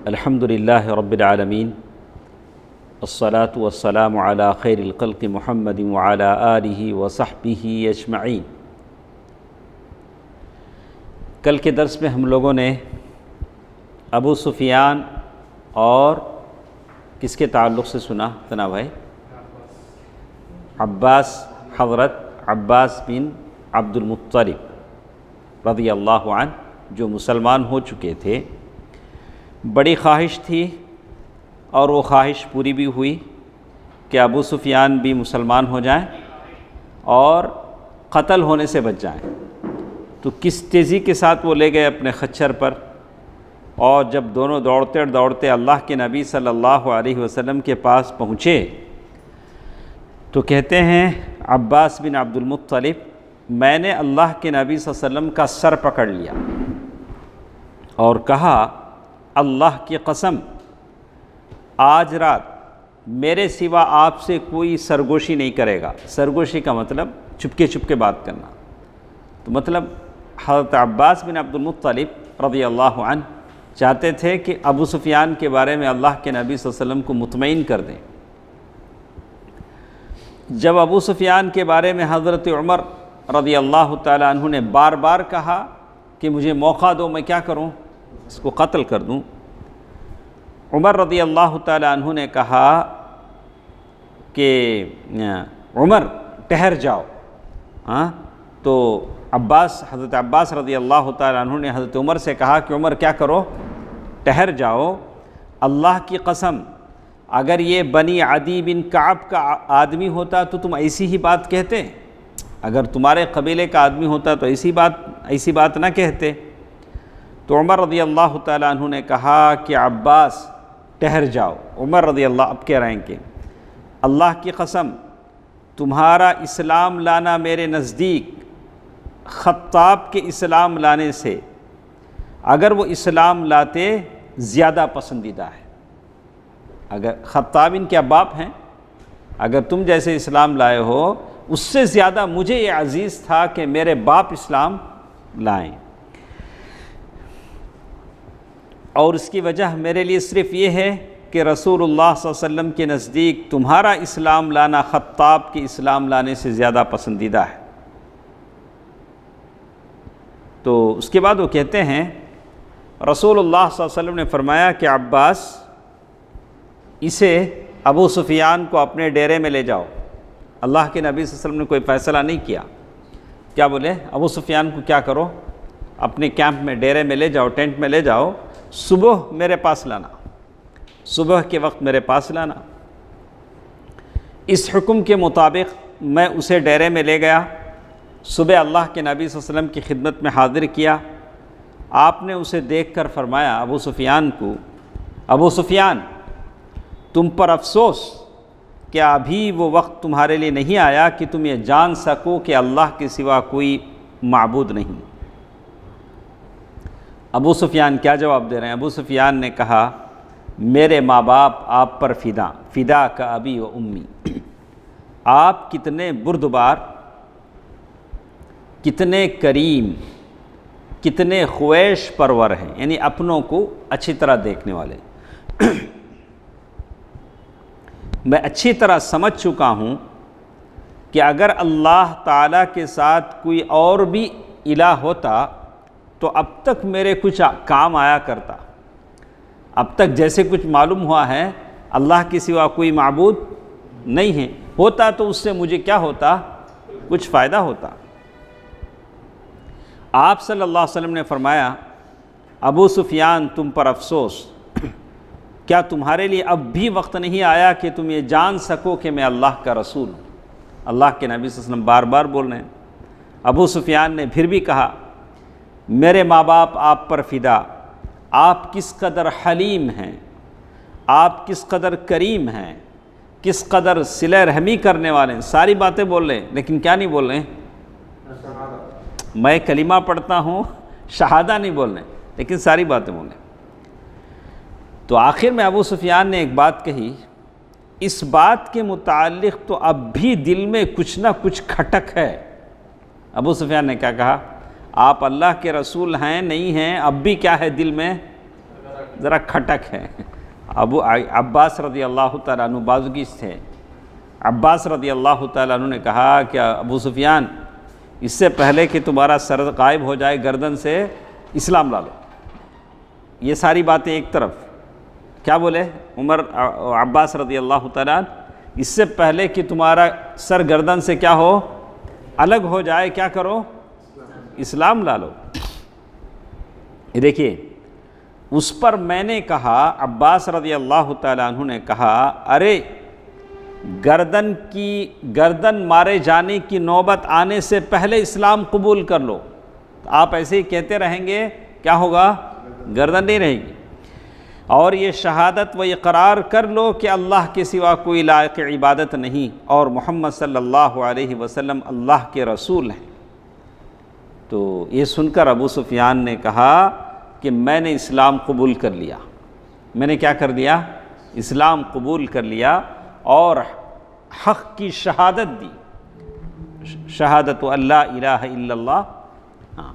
الحمد للہ رب العالمین الصلاة والسلام علی خیر الخلق محمد وعلی آلہ وصحبہ اجمعین۔ کل کے درس میں ہم لوگوں نے ابو سفیان اور کس کے تعلق سے سنا تنا بھائی؟ عباس، حضرت عباس بن عبد المطلب رضی اللہ عنہ جو مسلمان ہو چکے تھے۔ بڑی خواہش تھی اور وہ خواہش پوری بھی ہوئی کہ ابو سفیان بھی مسلمان ہو جائیں اور قتل ہونے سے بچ جائیں۔ تو کس تیزی کے ساتھ وہ لے گئے اپنے خچر پر، اور جب دونوں دوڑتے دوڑتے اللہ کے نبی صلی اللہ علیہ وسلم کے پاس پہنچے تو کہتے ہیں عباس بن عبد المطلب، میں نے اللہ کے نبی صلی اللہ علیہ وسلم کا سر پکڑ لیا اور کہا، اللہ کی قسم آج رات میرے سوا آپ سے کوئی سرگوشی نہیں کرے گا۔ سرگوشی کا مطلب چپکے بات کرنا۔ تو مطلب حضرت عباس بن عبد المطلب رضی اللہ عنہ چاہتے تھے کہ ابو سفیان کے بارے میں اللہ کے نبی صلی اللہ علیہ وسلم کو مطمئن کر دیں۔ جب ابو سفیان کے بارے میں حضرت عمر رضی اللہ تعالی عنہ نے بار بار کہا کہ مجھے موقع دو، میں کیا کروں، اس کو قتل کر دوں، عمر رضی اللہ تعالی عنہ نے کہا کہ عمر ٹھہر جاؤ۔ تو حضرت عباس رضی اللہ تعالی عنہ نے حضرت عمر سے کہا کہ عمر کیا کرو، ٹھہر جاؤ، اللہ کی قسم اگر یہ بنی عدی بن کعب کا آدمی ہوتا تو تم ایسی ہی بات کہتے، اگر تمہارے قبیلے کا آدمی ہوتا تو ایسی بات نہ کہتے۔ تو عمر رضی اللہ تعالی عنہ نے کہا کہ عباس ٹھہر جاؤ۔ عمر رضی اللہ اب کہہ رہے ہیں کہ اللہ کی قسم تمہارا اسلام لانا میرے نزدیک خطاب کے اسلام لانے سے، اگر وہ اسلام لاتے، زیادہ پسندیدہ ہے۔ اگر خطاب ان کے باپ ہیں، اگر تم جیسے اسلام لائے ہو، اس سے زیادہ مجھے یہ عزیز تھا کہ میرے باپ اسلام لائیں، اور اس کی وجہ میرے لیے صرف یہ ہے کہ رسول اللہ صلی اللہ علیہ وسلم کے نزدیک تمہارا اسلام لانا خطاب کے اسلام لانے سے زیادہ پسندیدہ ہے۔ تو اس کے بعد وہ کہتے ہیں رسول اللہ صلی اللہ علیہ وسلم نے فرمایا کہ عباس، اسے ابو سفیان کو اپنے ڈیرے میں لے جاؤ۔ اللہ کے نبی صلی اللہ علیہ وسلم نے کوئی فیصلہ نہیں کیا، کیا بولے، ابو سفیان کو کیا کرو، اپنے کیمپ میں، ڈیرے میں لے جاؤ، ٹینٹ میں لے جاؤ، صبح میرے پاس لانا، صبح کے وقت میرے پاس لانا۔ اس حکم کے مطابق میں اسے ڈیرے میں لے گیا، صبح اللہ کے نبی صلی اللہ علیہ وسلم کی خدمت میں حاضر کیا۔ آپ نے اسے دیکھ کر فرمایا ابو سفیان کو، ابو سفیان تم پر افسوس، کیا ابھی وہ وقت تمہارے لیے نہیں آیا کہ تم یہ جان سکو کہ اللہ کے سوا کوئی معبود نہیں؟ ابو سفیان کیا جواب دے رہے ہیں؟ ابو سفیان نے کہا، میرے ماں باپ آپ پر فدا کا ابی و امی، آپ کتنے بردبار، کتنے کریم، کتنے خویش پرور ہیں، یعنی اپنوں کو اچھی طرح دیکھنے والے۔ میں اچھی طرح سمجھ چکا ہوں کہ اگر اللہ تعالیٰ کے ساتھ کوئی اور بھی الہ ہوتا تو اب تک میرے کچھ کام آیا کرتا۔ اب تک جیسے کچھ معلوم ہوا ہے اللہ کے سوا کوئی معبود نہیں ہے، ہوتا تو اس سے مجھے کیا ہوتا، کچھ فائدہ ہوتا۔ آپ صلی اللہ علیہ وسلم نے فرمایا، ابو سفیان تم پر افسوس، کیا تمہارے لیے اب بھی وقت نہیں آیا کہ تم یہ جان سکو کہ میں اللہ کا رسول ہوں؟ اللہ کے نبی صلی اللہ علیہ وسلم بار بار بول رہے ہیں۔ ابو سفیان نے پھر بھی کہا، میرے ماں باپ آپ پر فدا، آپ کس قدر حلیم ہیں، آپ کس قدر کریم ہیں، کس قدر صلہ رحمی کرنے والے ہیں، ساری باتیں بول رہے ہیں، لیکن کیا نہیں بول رہے ہیں؟ میں کلمہ پڑھتا ہوں، شہادہ نہیں بول رہے، لیکن ساری باتیں بول رہے ہیں۔ تو آخر میں ابو سفیان نے ایک بات کہی، اس بات کے متعلق تو اب بھی دل میں کچھ نہ کچھ کھٹک ہے۔ ابو سفیان نے کیا کہا، آپ اللہ کے رسول ہیں نہیں ہیں، اب بھی کیا ہے دل میں ذرا کھٹک ہے۔ عباس رضی اللہ تعالیٰ عنہ بازوگیز تھے۔ عباس رضی اللہ تعالیٰ عنہ نے کہا کہ ابو سفیان، اس سے پہلے کہ تمہارا سر غائب ہو جائے گردن سے، اسلام لا لو۔ یہ ساری باتیں ایک طرف، کیا بولے عباس رضی اللہ تعالیٰ عنہ، اس سے پہلے کہ تمہارا سر گردن سے کیا ہو، الگ ہو جائے، کیا کرو، اسلام لا لو۔ یہ دیکھیے، اس پر میں نے کہا، عباس رضی اللہ تعالیٰ عنہ نے کہا، ارے گردن مارے جانے کی نوبت آنے سے پہلے اسلام قبول کر لو۔ آپ ایسے ہی کہتے رہیں گے، کیا ہوگا، گردن نہیں رہے گی۔ اور یہ شہادت و اقرار کر لو کہ اللہ کے سوا کوئی لائق عبادت نہیں، اور محمد صلی اللہ علیہ وسلم اللہ کے رسول ہیں۔ تو یہ سن کر ابو سفیان نے کہا کہ میں نے اسلام قبول کر لیا، میں نے کیا کر دیا، اسلام قبول کر لیا، اور حق کی شہادت دی، شہادت اللہ الہ الا اللہ۔ ہاں،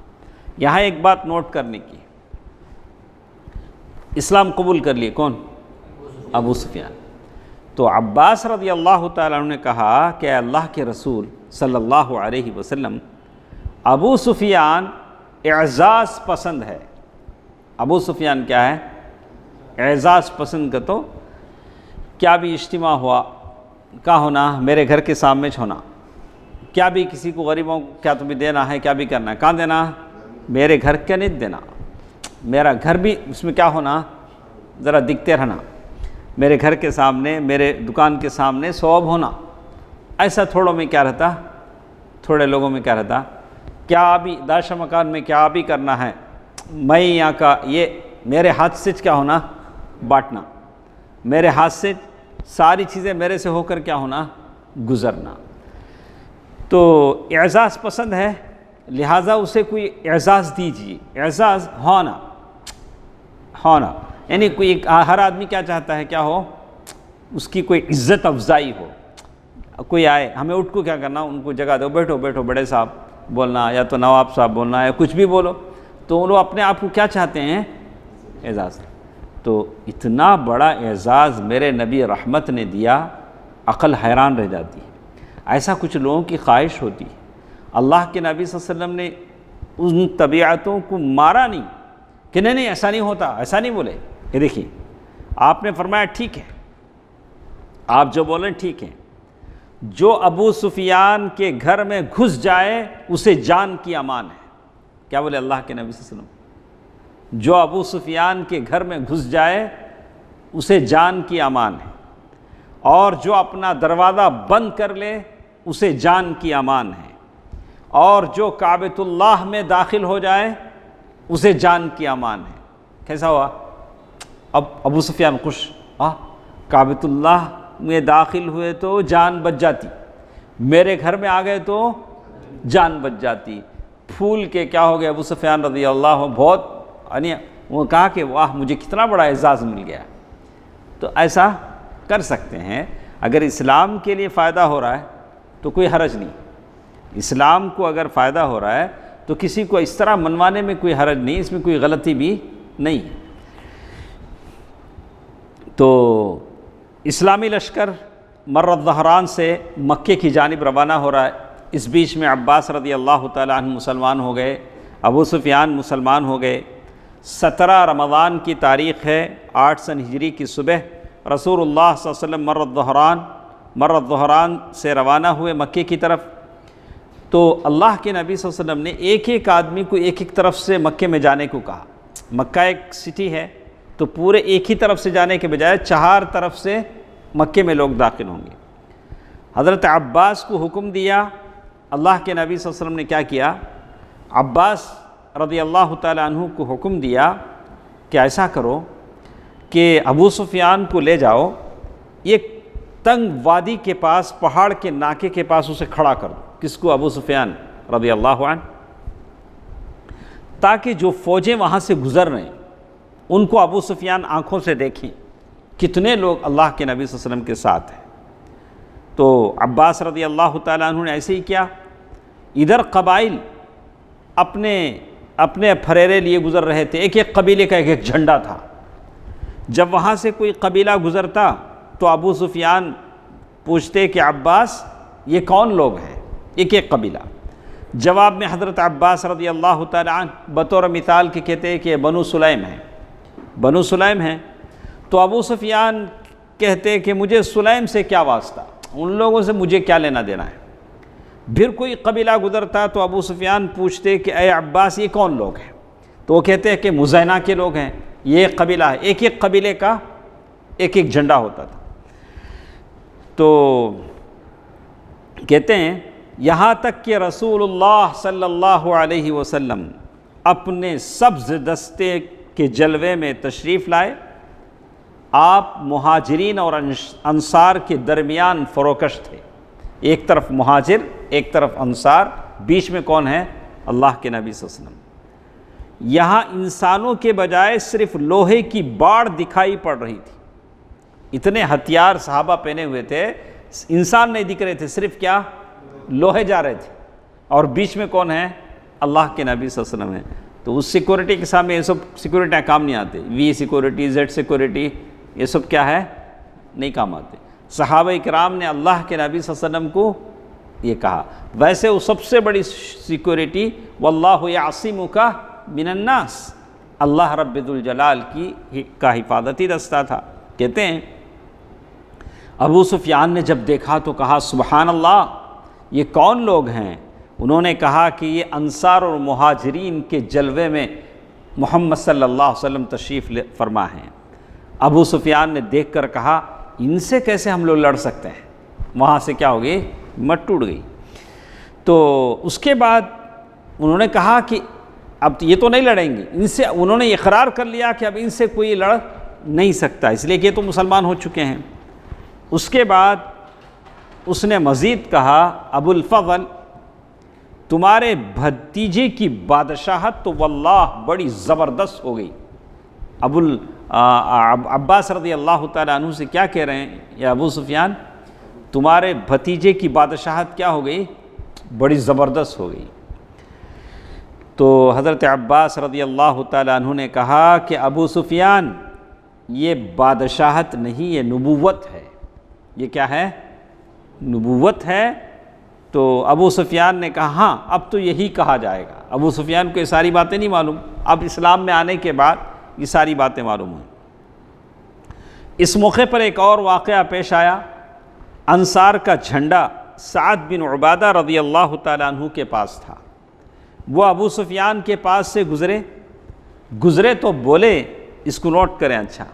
یہاں ایک بات نوٹ کرنے کی، اسلام قبول کر لیے کون، ابو سفیان۔ تو عباس رضی اللہ تعالیٰ عنہ نے کہا کہ اے اللہ کے رسول صلی اللہ علیہ وسلم، ابو سفیان اعزاز پسند ہے۔ ابو سفیان کیا ہے، اعزاز پسند کا، تو کیا بھی اجتماع ہوا، کیا ہونا، میرے گھر کے سامنے ہونا، کیا بھی کسی کو غریبوں کو کیا تمہیں دینا ہے، کیا بھی کرنا ہے، کہاں دینا، میرے گھر کے نہیں دینا، میرا گھر بھی اس میں کیا ہونا، ذرا دکھتے رہنا، میرے گھر کے سامنے، میرے دکان کے سامنے ثواب ہونا۔ ایسا تھوڑوں میں کیا رہتا، تھوڑے لوگوں میں کیا رہتا، کیا بھی داشہ مکان میں کیا بھی کرنا ہے، میں یہاں کا، یہ میرے ہاتھ سے کیا ہونا، بانٹنا، میرے ہاتھ سے ساری چیزیں میرے سے ہو کر کیا ہونا، گزرنا۔ تو اعزاز پسند ہے، لہٰذا اسے کوئی اعزاز دیجیے، اعزاز ہونا، یعنی کوئی ہر آدمی کیا چاہتا ہے، کیا ہو، اس کی کوئی عزت افزائی ہو۔ کوئی آئے، ہمیں اٹھ کو کیا کرنا، ان کو جگہ دو، بیٹھو بیٹھو بڑے صاحب بولنا، یا تو نواب صاحب بولنا، یا کچھ بھی بولو، تو وہ اپنے آپ کو کیا چاہتے ہیں، اعزاز۔ تو اتنا بڑا اعزاز میرے نبی رحمت نے دیا، عقل حیران رہ جاتی ہے۔ ایسا کچھ لوگوں کی خواہش ہوتی ہے۔ اللہ کے نبی صلی اللہ علیہ وسلم نے ان طبیعتوں کو مارا نہیں کہ نہیں ایسا نہیں ہوتا، ایسا نہیں بولے۔ یہ دیکھیے، آپ نے فرمایا ٹھیک ہے، آپ جو بولیں ٹھیک ہے، جو ابو سفیان کے گھر میں گھس جائے اسے جان کی امان ہے۔ کیا بولے اللہ کے نبی صلی اللہ علیہ وسلم، جو ابو سفیان کے گھر میں گھس جائے اسے جان کی امان ہے، اور جو اپنا دروازہ بند کر لے اسے جان کی امان ہے، اور جو کعبۃ اللہ میں داخل ہو جائے اسے جان کی امان ہے۔ کیسا ہوا، اب ابو سفیان خوش، کعبۃ اللہ میں داخل ہوئے تو جان بچ جاتی، میرے گھر میں آ گئے تو جان بچ جاتی۔ پھول کے کیا ہو گئے ابو سفیان رضی اللہ عنہ، بہت، یعنی وہ کہا کہ واہ مجھے کتنا بڑا اعزاز مل گیا۔ تو ایسا کر سکتے ہیں، اگر اسلام کے لیے فائدہ ہو رہا ہے تو کوئی حرج نہیں، اسلام کو اگر فائدہ ہو رہا ہے تو کسی کو اس طرح منوانے میں کوئی حرج نہیں، اس میں کوئی غلطی بھی نہیں ہے۔ تو اسلامی لشکر مر الظہران سے مکے کی جانب روانہ ہو رہا ہے۔ اس بیچ میں عباس رضی اللہ تعالیٰ عنہ مسلمان ہو گئے، ابو سفیان مسلمان ہو گئے۔ 17 رمضان کی تاریخ ہے، 8 سن ہجری کی صبح رسول اللہ صلی اللہ علیہ وسلم مر الظہران سے روانہ ہوئے مکے کی طرف۔ تو اللہ کے نبی صلی اللہ علیہ وسلم نے ایک ایک آدمی کو ایک ایک طرف سے مکے میں جانے کو کہا۔ مکہ ایک سٹی ہے، تو پورے ایک ہی طرف سے جانے کے بجائے 4 طرف سے مکے میں لوگ داخل ہوں گے۔ حضرت عباس کو حکم دیا، اللہ کے نبی صلی اللہ علیہ وسلم نے کیا کیا، عباس رضی اللہ تعالیٰ عنہ کو حکم دیا کہ ایسا کرو کہ ابو سفیان کو لے جاؤ، ایک تنگ وادی کے پاس، پہاڑ کے ناکے کے پاس اسے کھڑا کر دو۔ کس کو، ابو سفیان رضی اللہ عنہ، تاکہ جو فوجیں وہاں سے گزر رہے ہیں ان کو ابو سفیان آنکھوں سے دیکھیں کتنے لوگ اللہ کے نبی صلی اللہ علیہ وسلم کے ساتھ ہیں۔ تو عباس رضی اللہ تعالیٰ عنہ نے ایسے ہی کیا۔ ادھر قبائل اپنے پھریرے لیے گزر رہے تھے، ایک ایک قبیلے کا ایک ایک جھنڈا تھا، جب وہاں سے کوئی قبیلہ گزرتا تو ابو سفیان پوچھتے کہ عباس یہ کون لوگ ہیں، ایک ایک قبیلہ۔ جواب میں حضرت عباس رضی اللہ تعالیٰ عنہ بطور مثال کے کہتے ہیں کہ یہ بنو سلیم ہیں، بنو سلیم ہیں۔ تو ابو سفیان کہتے کہ مجھے سلیم سے کیا واسطہ، ان لوگوں سے مجھے کیا لینا دینا ہے۔ پھر کوئی قبیلہ گزرتا تو ابو سفیان پوچھتے کہ اے عباس یہ کون لوگ ہیں، تو وہ کہتے ہیں کہ مزینہ کے لوگ ہیں، یہ ایک قبیلہ ہے۔ ایک ایک قبیلے کا ایک ایک جھنڈا ہوتا تھا۔ تو کہتے ہیں یہاں تک کہ رسول اللہ صلی اللہ علیہ وسلم اپنے سبز دستے کے جلوے میں تشریف لائے، آپ مہاجرین اور انصار کے درمیان فروکش تھے، ایک طرف مہاجر ایک طرف انصار، بیچ میں کون ہے؟ اللہ کے نبی صلی اللہ علیہ وسلم۔ یہاں انسانوں کے بجائے صرف لوہے کی باڑ دکھائی پڑ رہی تھی، اتنے ہتھیار صحابہ پہنے ہوئے تھے، انسان نہیں دکھ رہے تھے، صرف کیا؟ لوہے جا رہے تھے، اور بیچ میں کون ہے؟ اللہ کے نبی صلی اللہ علیہ وسلم ہے۔ تو اس سیکورٹی کے سامنے یہ سب سیکورٹیاں کام نہیں آتے، وی سیکورٹی، زیڈ سیکورٹی، یہ سب کیا ہے؟ نہیں کام آتے۔ صحابہ اکرام نے اللہ کے نبی صلی اللہ علیہ وسلم کو یہ کہا۔ ویسے وہ سب سے بڑی سیکورٹی واللہ یعصمک من الناس، اللہ رب ذوالجلال کا حفاظتی دستہ تھا۔ کہتے ہیں ابو سفیان نے جب دیکھا تو کہا سبحان اللہ، یہ کون لوگ ہیں؟ انہوں نے کہا کہ یہ انصار اور مہاجرین کے جلوے میں محمد صلی اللہ علیہ وسلم تشریف فرما ہیں۔ ابو سفیان نے دیکھ کر کہا ان سے کیسے ہم لوگ لڑ سکتے ہیں؟ وہاں سے کیا ہو گئی؟ مت ٹوٹ گئی۔ تو اس کے بعد انہوں نے کہا کہ اب یہ تو نہیں لڑیں گے ان سے، انہوں نے اقرار کر لیا کہ اب ان سے کوئی لڑ نہیں سکتا، اس لیے کہ یہ تو مسلمان ہو چکے ہیں۔ اس کے بعد اس نے مزید کہا ابو الفضل تمہارے بھتیجے کی بادشاہت تو واللہ بڑی زبردست ہو گئی۔ عباس رضی اللہ تعالیٰ عنہ سے کیا کہہ رہے ہیں؟ یا ابو سفیان تمہارے بھتیجے کی بادشاہت کیا ہو گئی؟ بڑی زبردست ہو گئی۔ تو حضرت عباس رضی اللہ تعالیٰ عنہ نے کہا کہ ابو سفیان یہ بادشاہت نہیں، یہ نبوت ہے۔ یہ کیا ہے؟ نبوت ہے۔ تو ابو سفیان نے کہا ہاں اب تو یہی کہا جائے گا۔ ابو سفیان کو یہ ساری باتیں نہیں معلوم، اب اسلام میں آنے کے بعد یہ ساری باتیں معلوم ہوئیں۔ اس موقع پر ایک اور واقعہ پیش آیا۔ انصار کا جھنڈا سعد بن عبادہ رضی اللہ تعالیٰ عنہ کے پاس تھا۔ وہ ابو سفیان کے پاس سے گزرے تو بولے، اس کو نوٹ کریں اچھا،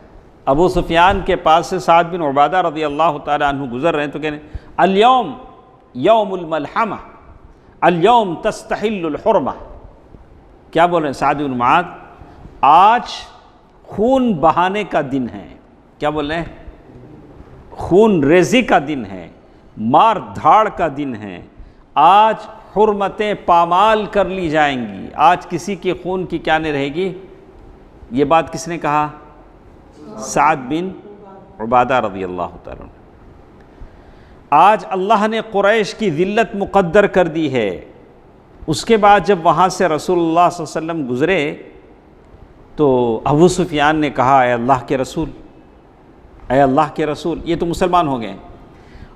ابو سفیان کے پاس سے سعد بن عبادہ رضی اللہ تعالیٰ عنہ گزر رہے ہیں تو کہنے الیوم یوم الملحمہ الیوم تستحل الحرمہ۔ کیا بول رہے ہیں سعد بن معاذ؟ آج خون بہانے کا دن ہے۔ کیا بول رہے ہیں؟ خون ریزی کا دن ہے، مار دھاڑ کا دن ہے، آج حرمتیں پامال کر لی جائیں گی، آج کسی کے خون کی کیا نہیں رہے گی۔ یہ بات کس نے کہا؟ سعد بن عبادہ رضی اللہ تعالیٰ عنہ۔ آج اللہ نے قریش کی ذلت مقدر کر دی ہے۔ اس کے بعد جب وہاں سے رسول اللہ صلی اللہ علیہ وسلم گزرے تو ابو سفیان نے کہا اے اللہ کے رسول، اے اللہ کے رسول، یہ تو مسلمان ہو گئے،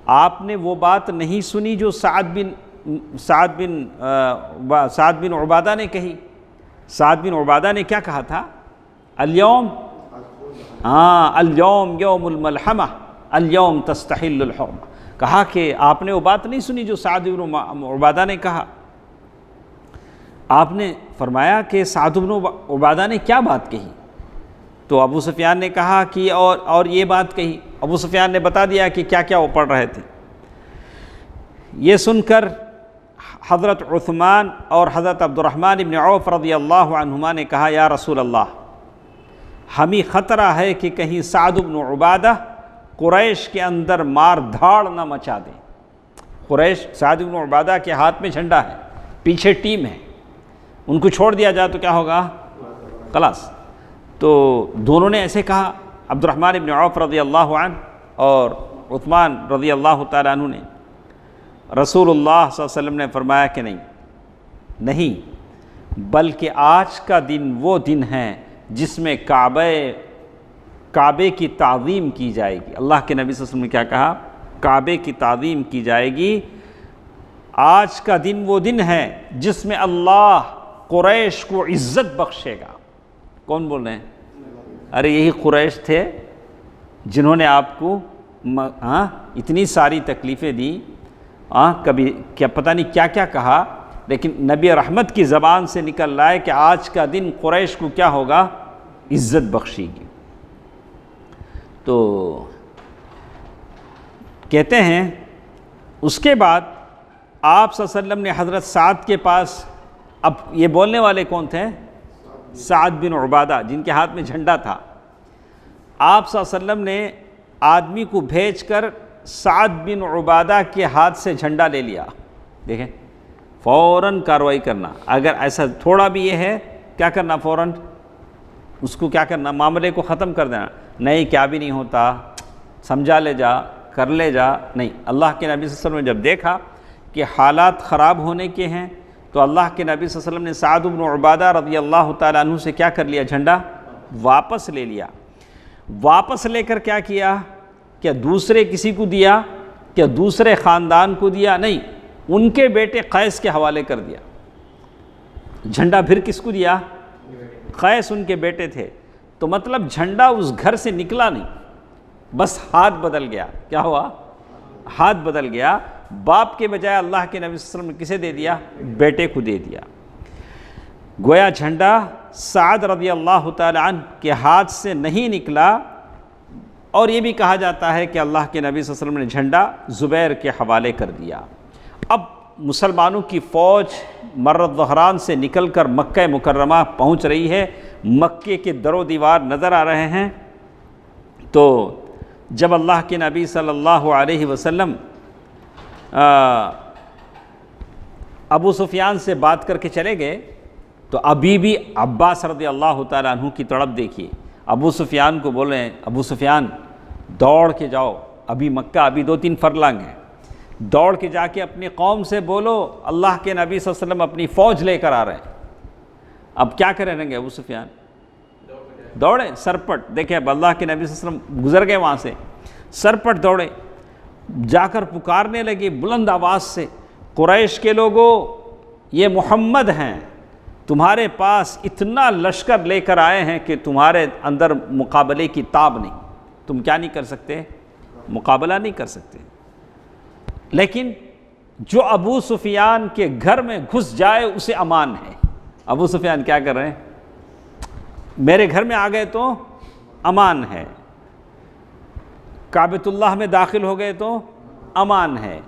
آپ نے وہ بات نہیں سنی جو سعد بن عبادہ نے کہی؟ سعد بن عبادہ نے کیا کہا تھا؟ الیوم الیوم یوم الملحمہ الیوم تستحل الحرمہ۔ کہا کہ آپ نے وہ بات نہیں سنی جو سعد بن عبادہ نے کہا؟ آپ نے فرمایا کہ سعد بن عبادہ نے کیا بات کہی؟ تو ابو سفیان نے کہا کہ اور یہ بات کہی۔ ابو سفیان نے بتا دیا کہ کیا کیا وہ پڑھ رہے تھے۔ یہ سن کر حضرت عثمان اور حضرت عبد الرحمن بن عوف رضی اللہ عنہما نے کہا یا رسول اللہ، ہمیں خطرہ ہے کہ کہیں سعد بن عبادہ قریش کے اندر مار دھاڑ نہ مچا دیں۔ قریش، سعد بن عبادہ کے ہاتھ میں جھنڈا ہے، پیچھے ٹیم ہے، ان کو چھوڑ دیا جائے تو کیا ہوگا؟ خلاص۔ تو دونوں نے ایسے کہا، عبد الرحمن بن عوف رضی اللہ عنہ اور عثمان رضی اللہ تعالیٰ عنہ نے۔ رسول اللہ صلی اللہ علیہ وسلم نے فرمایا کہ نہیں، بلکہ آج کا دن وہ دن ہے جس میں کعبے کی تعظیم کی جائے گی۔ اللہ کے نبی صلی اللہ علیہ وسلم نے کیا کہا؟ کعبے کی تعظیم کی جائے گی۔ آج کا دن وہ دن ہے جس میں اللہ قریش کو عزت بخشے گا۔ کون بول رہے ہیں؟ ارے یہی قریش تھے جنہوں نے آپ کو اتنی ساری تکلیفیں دی، کبھی کیا پتہ نہیں کیا کیا کہا، لیکن نبی رحمت کی زبان سے نکل رہا ہے کہ آج کا دن قریش کو کیا ہوگا؟ عزت بخشے گی۔ تو کہتے ہیں اس کے بعد آپ صلی اللہ علیہ وسلم نے حضرت سعد کے پاس، اب یہ بولنے والے کون تھے؟ سعد بن عبادہ، جن کے ہاتھ میں جھنڈا تھا۔ آپ صلی اللہ علیہ وسلم نے آدمی کو بھیج کر سعد بن عبادہ کے ہاتھ سے جھنڈا لے لیا۔ دیکھیں فوراً کارروائی کرنا، اگر ایسا تھوڑا بھی یہ ہے کیا کرنا؟ فوراً اس کو کیا کرنا؟ معاملے کو ختم کر دینا۔ نہیں کیا بھی نہیں ہوتا، سمجھا لے جا، کر لے جا، نہیں۔ اللہ کے نبی صلی اللہ علیہ وسلم نے جب دیکھا کہ حالات خراب ہونے کے ہیں تو اللہ کے نبی صلی اللہ علیہ وسلم نے سعد بن عبادہ رضی اللہ تعالیٰ عنہ سے کیا کر لیا؟ جھنڈا واپس لے لیا۔ واپس لے کر کیا کیا؟ کیا دوسرے کسی کو دیا؟ کیا دوسرے خاندان کو دیا؟ نہیں، ان کے بیٹے قیس کے حوالے کر دیا۔ جھنڈا پھر کس کو دیا؟ قیس ان کے بیٹے تھے۔ تو مطلب جھنڈا اس گھر سے نکلا نہیں، بس ہاتھ بدل گیا۔ کیا ہوا؟ ہاتھ بدل گیا۔ باپ کے بجائے اللہ کے نبی صلی اللہ علیہ وسلم نے کسے دے دیا؟ بیٹے کو دے دیا۔ گویا جھنڈا سعد رضی اللہ تعالی عنہ کے ہاتھ سے نہیں نکلا، اور یہ بھی کہا جاتا ہے کہ اللہ کے نبی صلی اللہ علیہ وسلم نے جھنڈا زبیر کے حوالے کر دیا۔ اب مسلمانوں کی فوج مر ظہران سے نکل کر مکہ مکرمہ پہنچ رہی ہے، مکے کے در و دیوار نظر آ رہے ہیں۔ تو جب اللہ کے نبی صلی اللہ علیہ وسلم ابو سفیان سے بات کر کے چلے گئے تو ابھی بھی عباس رضی اللہ تعالیٰ عنہ کی طرف دیکھیے، ابو سفیان کو بول رہے ہیں ابو سفیان دوڑ کے جاؤ، ابھی مکہ ابھی 2-3 فرلنگ ہے، دوڑ کے جا کے اپنی قوم سے بولو اللہ کے نبی صلی اللہ علیہ وسلم اپنی فوج لے کر آ رہے ہیں۔ اب کیا کریں گے ابو سفیان؟ دوڑے سرپٹ، دیکھیں اب اللہ کے نبی صلی اللہ علیہ وسلم گزر گئے وہاں سے، سرپٹ دوڑے جا کر پکارنے لگے بلند آواز سے، قریش کے لوگوں یہ محمد ہیں، تمہارے پاس اتنا لشکر لے کر آئے ہیں کہ تمہارے اندر مقابلے کی تاب نہیں، تم کیا نہیں کر سکتے؟ مقابلہ نہیں کر سکتے۔ لیکن جو ابو سفیان کے گھر میں گھس جائے اسے امان ہے۔ ابو سفیان کیا کر رہے ہیں؟ میرے گھر میں آ گئے تو امان ہے، کعبۃ اللہ میں داخل ہو گئے تو امان ہے،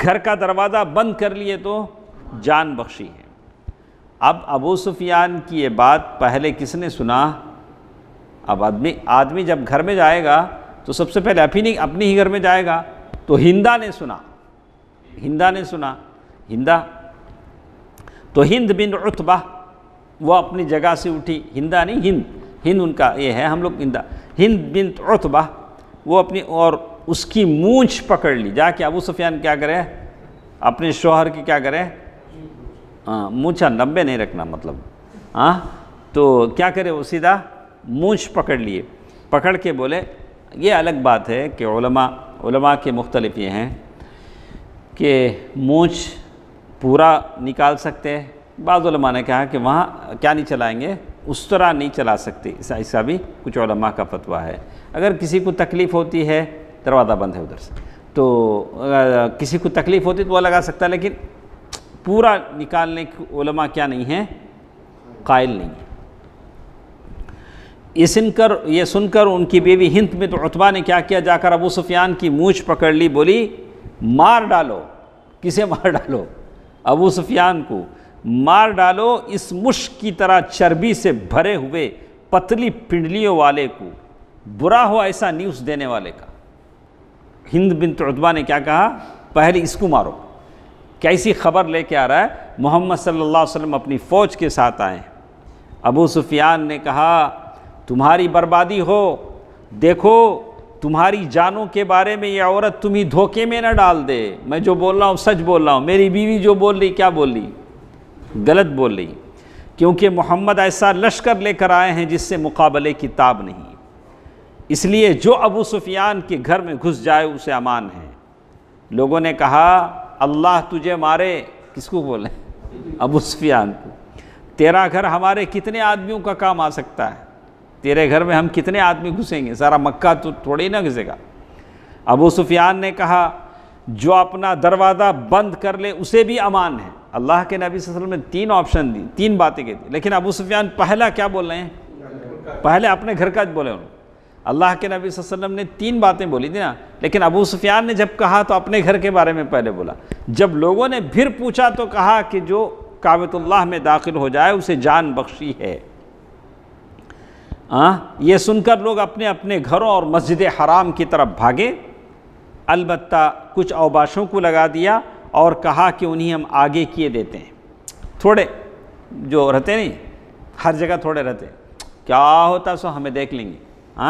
گھر کا دروازہ بند کر لیے تو جان بخشی ہے۔ اب ابو سفیان کی یہ بات پہلے کس نے سنا؟ اب آدمی جب گھر میں جائے گا تو سب سے پہلے اپنی ہی گھر میں جائے گا، تو ہندا نے سنا، ہندا تو ہند بن عتبہ وہ اپنی جگہ سے اٹھی، ہندا نہیں ہند ان کا یہ ہے، ہم لوگ ہند بن عتبہ وہ اپنی اور اس کی مونچھ پکڑ لی، جا کے ابو سفیان کیا کرے؟ اپنے شوہر کی کیا کرے؟ مونچھا لمبے نہیں رکھنا مطلب، تو کیا کرے؟ وہ سیدھا مونچھ پکڑ لیے، پکڑ کے بولے، یہ الگ بات ہے کہ علماء کے مختلف یہ ہیں کہ مونچھ پورا نکال سکتے ہیں، بعض علماء نے کہا کہ وہاں کیا نہیں چلائیں گے، اس طرح نہیں چلا سکتے، ایسا بھی کچھ علماء کا فتویٰ ہے۔ اگر کسی کو تکلیف ہوتی ہے، دروازہ بند ہے ادھر سے، تو کسی کو تکلیف ہوتی تو وہ لگا سکتا ہے، لیکن پورا نکالنے کی علماء کیا نہیں ہیں؟ قائل نہیں ہیں۔ یہ سن کر ان کی بیوی ہند بنت عتبہ نے کیا کیا؟ جا کر ابو سفیان کی مونچھ پکڑ لی، بولی مار ڈالو۔ کسے مار ڈالو؟ ابو سفیان کو مار ڈالو، اس مشک کی طرح چربی سے بھرے ہوئے پتلی پنڈلیوں والے کو، برا ہو ایسا نیوز دینے والے کا۔ ہند بنت عتبہ نے کیا کہا؟ پہلے اس کو مارو۔ کیسی خبر لے کے آ رہا ہے؟ محمد صلی اللہ علیہ وسلم اپنی فوج کے ساتھ آئے ہیں۔ ابو سفیان نے کہا تمہاری بربادی ہو، دیکھو تمہاری جانوں کے بارے میں یہ عورت تمہیں دھوکے میں نہ ڈال دے، میں جو بول رہا ہوں سچ بول رہا ہوں، میری بیوی جو بول رہی کیا بول رہی؟ غلط بول رہی، کیونکہ محمد ایسا لشکر لے کر آئے ہیں جس سے مقابلے کی تاب نہیں۔ اس لیے جو ابو سفیان کے گھر میں گھس جائے اسے امان ہے۔ لوگوں نے کہا اللہ تجھے مارے، کس کو بولیں؟ ابو سفیان کو، تیرا گھر ہمارے کتنے آدمیوں کا کام آ سکتا ہے، تیرے گھر میں ہم کتنے آدمی گھسیں گے، سارا مکہ تو تھوڑی نہ گھسے گا۔ ابو سفیان نے کہا جو اپنا دروازہ بند کر لے اسے بھی امان ہے۔ اللہ کے نبی صلی اللہ علیہ وسلم نے 3 آپشن دی، 3 باتیں کی تھی، لیکن ابو سفیان پہلا کیا بول رہے ہیں؟ پہلے اپنے گھر کا بولے انہوں نے۔ اللہ کے نبی صلی اللہ علیہ وسلم نے 3 باتیں بولی تھی نا، لیکن ابو سفیان نے جب کہا تو اپنے گھر کے بارے میں پہلے بولا۔ جب لوگوں نے پھر پوچھا تو کہا کہ جو کعبۃ اللہ میں داخل ہو جائے اسے جان بخشی ہے۔ یہ سن کر لوگ اپنے اپنے گھروں اور مسجد حرام کی طرف بھاگے، البتہ کچھ اوباشوں کو لگا دیا اور کہا کہ انہیں ہم آگے کیے دیتے ہیں۔ تھوڑے جو رہتے نہیں، ہر جگہ تھوڑے رہتے، کیا ہوتا سو ہمیں دیکھ لیں گے،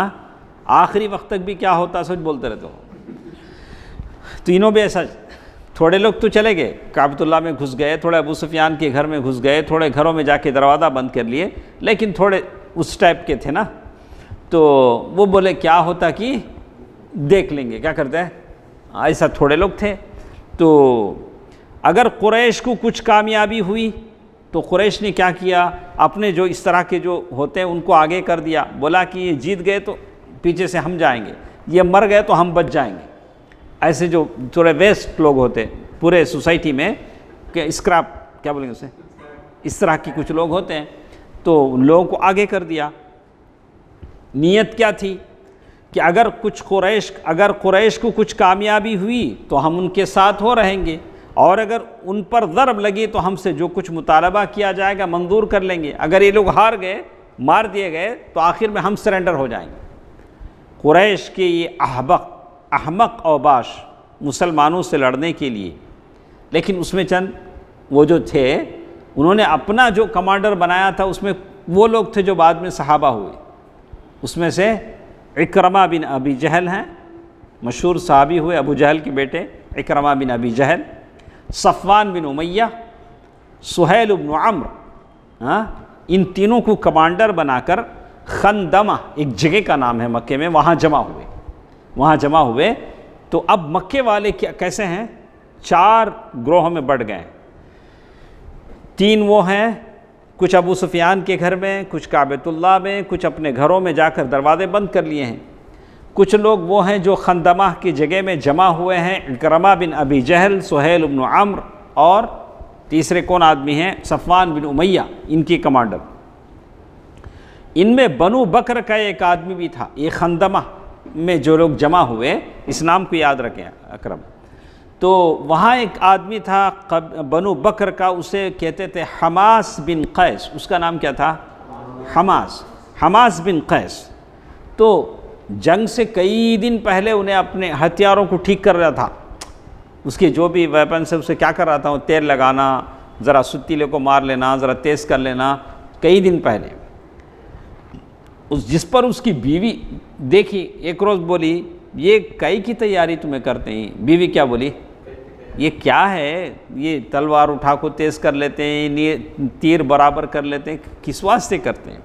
آخری وقت تک بھی کیا ہوتا سو بولتے رہتے ہو۔ تینوں بھی ایسا، تھوڑے لوگ تو چلے گئے کعبۃ اللہ میں گھس گئے، تھوڑے ابو سفیان کے گھر میں گھس گئے، تھوڑے گھروں میں جا کے دروازہ بند کر لیے، لیکن تھوڑے اس ٹائپ کے تھے نا، تو وہ بولے کیا ہوتا کہ دیکھ لیں گے، کیا کرتے ہیں، ایسا تھوڑے لوگ تھے۔ تو اگر قریش کو کچھ کامیابی ہوئی تو قریش نے کیا کیا، اپنے جو اس طرح کے جو ہوتے ہیں ان کو آگے کر دیا، بولا کہ یہ جیت گئے تو پیچھے سے ہم جائیں گے، یہ مر گئے تو ہم بچ جائیں گے۔ ایسے جو تھوڑے ویسٹ لوگ ہوتے پورے سوسائٹی میں، کہ اسکراپ کیا بولیں گے اسے، اس طرح کی کچھ لوگ ہوتے ہیں، تو لوگوں کو آگے کر دیا۔ نیت کیا تھی کہ اگر قریش کو کچھ کامیابی ہوئی تو ہم ان کے ساتھ ہو رہیں گے، اور اگر ان پر ضرب لگی تو ہم سے جو کچھ مطالبہ کیا جائے گا منظور کر لیں گے، اگر یہ لوگ ہار گئے، مار دیے گئے، تو آخر میں ہم سرنڈر ہو جائیں گے۔ قریش کے یہ احمق اوباش مسلمانوں سے لڑنے کے لیے، لیکن اس میں چند وہ جو تھے انہوں نے اپنا جو کمانڈر بنایا تھا، اس میں وہ لوگ تھے جو بعد میں صحابہ ہوئے۔ اس میں سے اکرمہ بن ابی جہل ہیں، مشہور صحابی ہوئے، ابو جہل کے بیٹے اکرمہ بن ابی جہل، صفوان بن امیہ، سہیل بن عمرو، ان تینوں کو کمانڈر بنا کر خندمہ ایک جگہ کا نام ہے مکے میں، وہاں جمع ہوئے۔ تو اب مکے والے کیسے ہیں، 4 گروہوں میں بڑھ گئے۔ 3 وہ ہیں، کچھ ابو سفیان کے گھر میں، کچھ کعبۃ اللہ میں، کچھ اپنے گھروں میں جا کر دروازے بند کر لیے ہیں۔ کچھ لوگ وہ ہیں جو خندمہ کی جگہ میں جمع ہوئے ہیں، اکرمہ بن ابی جہل، سہیل بن عمرو، اور تیسرے کون آدمی ہیں، صفوان بن امیہ، ان کی کمانڈر۔ ان میں بنو بکر کا ایک آدمی بھی تھا۔ یہ خندمہ میں جو لوگ جمع ہوئے، اس نام کو یاد رکھیں اکرم، تو وہاں ایک آدمی تھا بنو بکر کا، اسے کہتے تھے حماس بن قیس۔ اس کا نام کیا تھا؟ حماس بن قیس۔ تو جنگ سے کئی دن پہلے انہیں اپنے ہتھیاروں کو ٹھیک کر رہا تھا، اس کے جو بھی ویپن سے اسے کیا کر رہا تھا، وہ تیل لگانا، ذرا ستیلے کو مار لینا، ذرا تیز کر لینا، کئی دن پہلے۔ جس پر اس کی بیوی دیکھی، ایک روز بولی یہ کئی کی تیاری تمہیں کرتے ہیں؟ بیوی کیا بولی، یہ کیا ہے، یہ تلوار اٹھا کو تیز کر لیتے ہیں، یہ تیر برابر کر لیتے ہیں، کس واسطے کرتے ہیں؟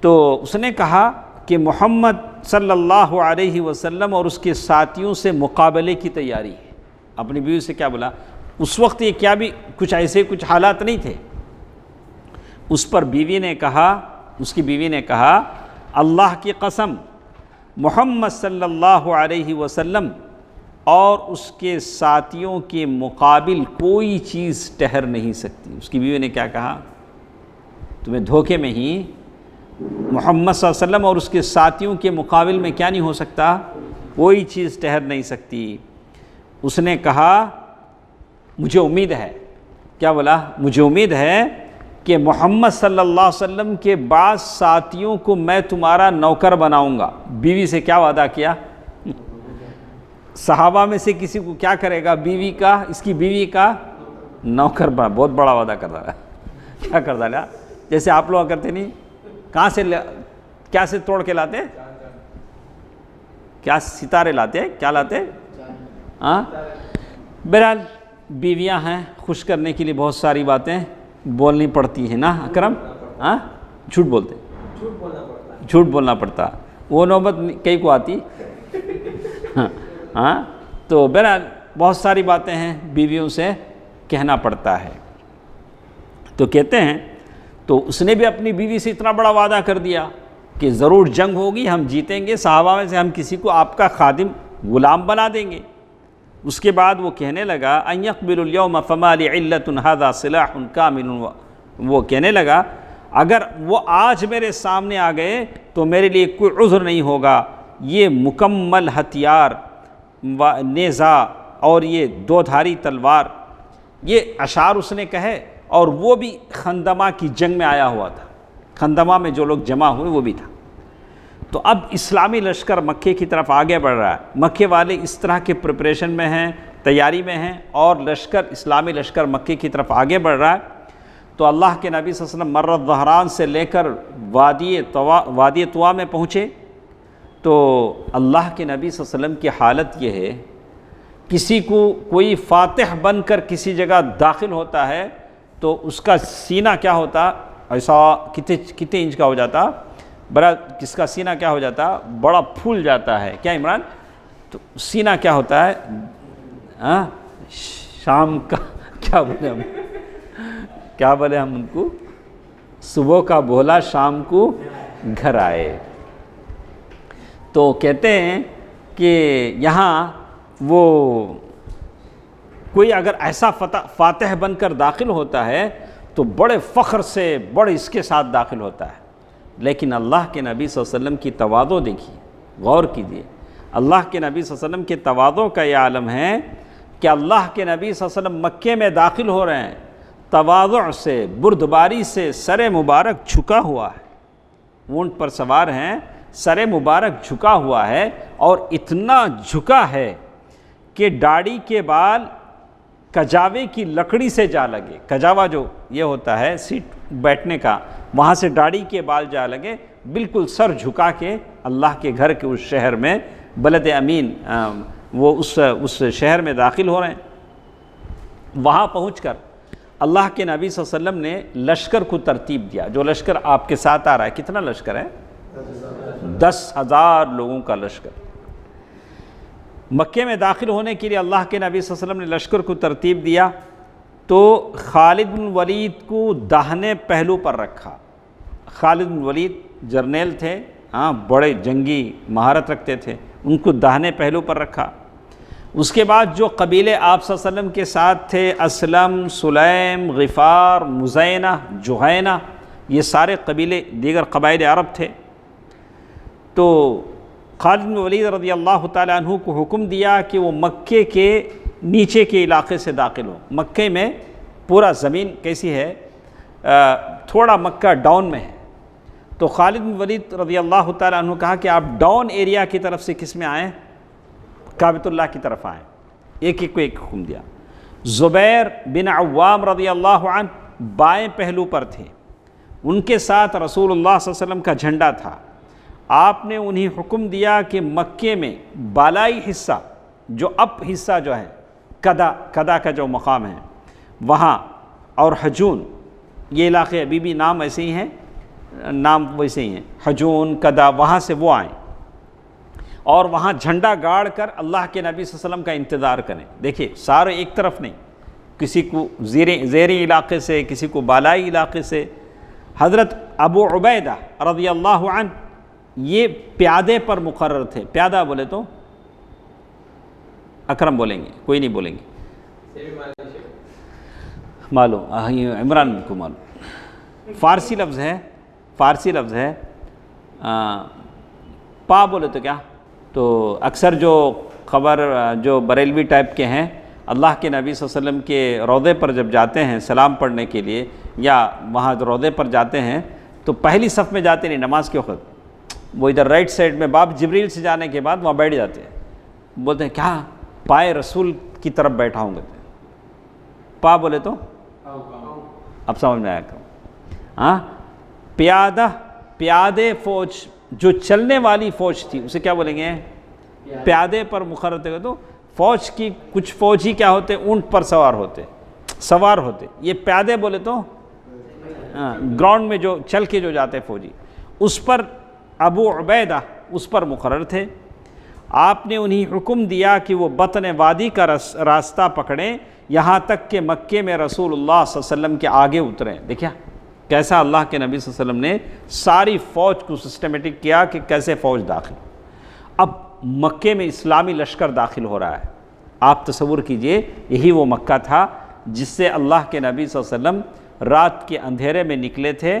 تو اس نے کہا کہ محمد صلی اللہ علیہ وسلم اور اس کے ساتھیوں سے مقابلے کی تیاری ہے۔ اپنی بیوی سے کیا بولا؟ اس وقت یہ کیا بھی کچھ ایسے کچھ حالات نہیں تھے۔ اس پر اس کی بیوی نے کہا اللہ کی قسم، محمد صلی اللہ علیہ وسلم اور اس کے ساتھیوں کے مقابل کوئی چیز ٹھہر نہیں سکتی۔ اس کی بیوی نے کیا کہا؟ تمہیں دھوکے میں ہی محمد صلی اللہ علیہ وسلم اور اس کے ساتھیوں کے مقابل میں کیا نہیں ہو سکتا، کوئی چیز ٹھہر نہیں سکتی۔ اس نے کہا مجھے امید ہے، کیا بولا؟ مجھے امید ہے کہ محمد صلی اللہ علیہ وسلم کے بعض ساتھیوں کو میں تمہارا نوکر بناؤں گا۔ بیوی سے کیا وعدہ کیا؟ صحابہ میں سے کسی کو کیا کرے گا؟ بیوی کا، اس کی بیوی کا نوکر بنا، بہت بڑا وعدہ کر رہا ہے۔ کیا کر ڈالا؟ جیسے آپ لوگ کرتے نہیں، کہاں سے کیا سے توڑ کے لاتے، کیا ستارے لاتے، کیا لاتے؟ بہرحال بیویاں ہیں، خوش کرنے کے لیے بہت ساری باتیں بولنی پڑتی ہیں نا اکرم، جھوٹ بولنا پڑتا۔ وہ نوبت کئی کو آتی. ہاں تو بہرحال بہت ساری باتیں ہیں بیویوں سے کہنا پڑتا ہے. تو کہتے ہیں تو اس نے بھی اپنی بیوی سے اتنا بڑا وعدہ کر دیا کہ ضرور جنگ ہوگی، ہم جیتیں گے، صحابہ میں سے ہم کسی کو آپ کا خادم غلام بنا دیں گے. اس کے بعد وہ کہنے لگا ان یقبل اليوم فما لی علۃ ھذا سلاح کامل، وہ کہنے لگا اگر وہ آج میرے سامنے آ گئے تو میرے لیے کوئی عذر نہیں ہوگا، یہ مکمل ہتھیار، نیزہ اور یہ دو دھاری تلوار، یہ اشعار اس نے کہے. اور وہ بھی خندمہ کی جنگ میں آیا ہوا تھا، خندمہ میں جو لوگ جمع ہوئے وہ بھی تھا. تو اب اسلامی لشکر مکے کی طرف آگے بڑھ رہا ہے، مکے والے اس طرح کے پریپریشن میں ہیں، تیاری میں ہیں، اور لشکر اسلامی لشکر مکے کی طرف آگے بڑھ رہا ہے. تو اللہ کے نبی صلی اللہ علیہ وسلم مر الظہران سے لے کر وادی طوا میں پہنچے. تو اللہ کے نبی صلی اللہ علیہ وسلم کی حالت یہ ہے، کسی کو کوئی فاتح بن کر کسی جگہ داخل ہوتا ہے تو اس کا سینہ کیا ہوتا، ایسا کتنے انچ کا ہو جاتا، بڑا کس کا سینہ کیا ہو جاتا، بڑا پھول جاتا ہے. کیا عمران؟ تو سینہ کیا ہوتا ہے، شام کا کیا بولے ہم ان کو، صبح کا بولا شام کو گھر آئے. تو کہتے ہیں کہ یہاں وہ کوئی اگر ایسا فاتح بن کر داخل ہوتا ہے تو بڑے فخر سے، بڑے اس کے ساتھ داخل ہوتا ہے. لیکن اللہ کے نبی صلی اللہ علیہ وسلم کی تواضع دیکھیے، غور کیجیے. اللہ کے نبی صلی اللہ علیہ وسلم کے تواضع کا یہ عالم ہے کہ اللہ کے نبی صلی اللہ علیہ وسلم مکے میں داخل ہو رہے ہیں، تواضع سے، بردباری سے سر مبارک جھکا ہوا ہے. اونٹ پر سوار ہیں، سر مبارک جھکا ہوا ہے، اور اتنا جھکا ہے کہ داڑھی کے بال کجاوے کی لکڑی سے جا لگے. کجاوا جو یہ ہوتا ہے سیٹ بیٹھنے کا، وہاں سے داڑھی کے بال جا لگے. بالکل سر جھکا کے اللہ کے گھر کے اس شہر میں، بلد امین، وہ اس شہر میں داخل ہو رہے ہیں. وہاں پہنچ کر اللہ کے نبی صلی اللہ علیہ وسلم نے لشکر کو ترتیب دیا. جو لشکر آپ کے ساتھ آ رہا ہے، کتنا لشکر ہے؟ 10,000 لوگوں کا لشکر. مکے میں داخل ہونے کے لیے اللہ کے نبی صلی اللہ علیہ وسلم نے لشکر کو ترتیب دیا. تو خالد بن ولید کو داہنے پہلو پر رکھا. خالد بن ولید جرنیل تھے، ہاں بڑے جنگی مہارت رکھتے تھے، ان کو داہنے پہلو پر رکھا. اس کے بعد جو قبیلے آپ صلی اللہ علیہ وسلم کے ساتھ تھے، اسلم، سلیم، غفار، مزینہ، جہینہ، یہ سارے قبیلے دیگر قبائل عرب تھے. تو خالد بن ولید رضی اللہ تعالیٰ عنہ کو حکم دیا کہ وہ مکے کے نیچے کے علاقے سے داخل ہو. مکے میں پورا زمین کیسی ہے، تھوڑا مکہ ڈاؤن میں ہے. تو خالد بن ولید رضی اللہ تعالیٰ عنہ کہا کہ آپ ڈاؤن ایریا کی طرف سے کس میں آئیں، کعبۃ اللہ کی طرف آئیں. ایک ایک کو ایک حکم دیا. زبیر بن عوام رضی اللہ عنہ بائیں پہلو پر تھے، ان کے ساتھ رسول اللہ صلی اللہ علیہ وسلم کا جھنڈا تھا. آپ نے انہیں حکم دیا کہ مکے میں بالائی حصہ، جو اپ حصہ جو ہے، کدا کا جو مقام ہے وہاں، اور حجون، یہ علاقے ابھی بھی نام ایسے ہی ہیں، نام ویسے ہی ہیں، حجون، کدا، وہاں سے وہ آئیں اور وہاں جھنڈا گاڑ کر اللہ کے نبی صلی اللہ علیہ وسلم کا انتظار کریں. دیکھیے سارے ایک طرف نہیں، کسی کو زیریں علاقے سے، کسی کو بالائی علاقے سے. حضرت ابو عبیدہ رضی اللہ عنہ یہ پیادے پر مقرر تھے. پیادہ بولے تو اکرم بولیں گے، کوئی نہیں بولیں گے، معلوم، عمران کو معلوم. فارسی لفظ ہے پا بولے تو کیا، تو اکثر جو خبر جو بریلوی ٹائپ کے ہیں، اللہ کے نبی صلی اللہ علیہ وسلم کے روضے پر جب جاتے ہیں سلام پڑھنے کے لیے، یا وہاں روضے پر جاتے ہیں تو پہلی صف میں جاتے نہیں نماز کے وقت، وہ ادھر رائٹ سائڈ میں باب جبریل سے جانے کے بعد وہاں بیٹھ جاتے ہیں. بولتے ہیں کیا پائے رسول کی طرف بیٹھا ہوں گے. پا بولے تو اب سمجھ میں آیا کرو. ہاں، پیادے فوج، جو چلنے والی فوج تھی اسے کیا بولیں گے، پیادے پر مقرر تھے. تو فوج کی کچھ فوجی کیا ہوتے، اونٹ پر سوار ہوتے. یہ پیادے بولے تو گراؤنڈ میں جو چل کے جو جاتے فوجی. اس پر ابو عبیدہ اس پر مقرر تھے۔ آپ نے انہیں حکم دیا کہ وہ بطن وادی کا راستہ پکڑیں یہاں تک کہ مکے میں رسول اللہ صلی اللہ علیہ وسلم کے آگے اتریں۔ دیکھیا کیسا اللہ کے نبی صلی اللہ علیہ وسلم نے ساری فوج کو سسٹمیٹک کیا کہ کیسے فوج داخل۔ اب مکے میں اسلامی لشکر داخل ہو رہا ہے۔ آپ تصور کیجئے یہی وہ مکہ تھا جس سے اللہ کے نبی صلی اللہ علیہ وسلم رات کے اندھیرے میں نکلے تھے۔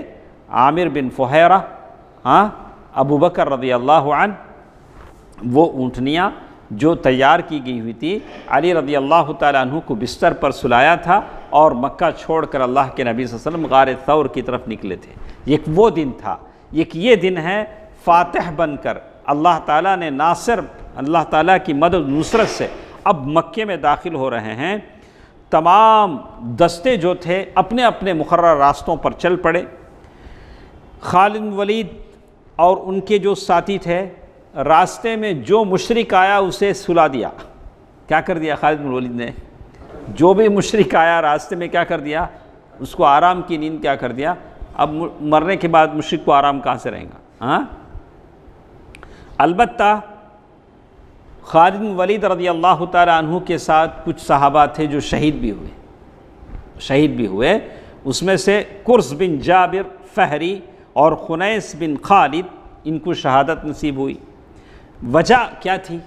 عامر بن فہیرہ، ابو بکر رضی اللہ عنہ، وہ اونٹنیاں جو تیار کی گئی ہوئی تھی، علی رضی اللہ تعالیٰ عنہ کو بستر پر سلایا تھا اور مکہ چھوڑ کر اللہ کے نبی صلی اللہ علیہ وسلم غار ثور کی طرف نکلے تھے۔ ایک وہ دن تھا، ایک یہ دن ہے فاتح بن کر اللہ تعالیٰ نے ناصر، اللہ تعالیٰ کی مدد نصرت سے اب مکے میں داخل ہو رہے ہیں۔ تمام دستے جو تھے اپنے اپنے مقررہ راستوں پر چل پڑے۔ خالد بن ولید اور ان کے جو ساتھی تھے، راستے میں جو مشرک آیا اسے سلا دیا۔ کیا کر دیا خالد بن ولید نے؟ جو بھی مشرک آیا راستے میں کیا کر دیا؟ اس کو آرام کی نیند کیا کر دیا۔ اب مرنے کے بعد مشرک کو آرام کہاں سے رہے گا؟ البتہ خالد بن ولید رضی اللہ تعالیٰ عنہ کے ساتھ کچھ صحابہ تھے جو شہید بھی ہوئے۔ اس میں سے کرز بن جابر فہری اور خنیس بن خالد، ان کو شہادت نصیب ہوئی۔ وجہ کیا تھی؟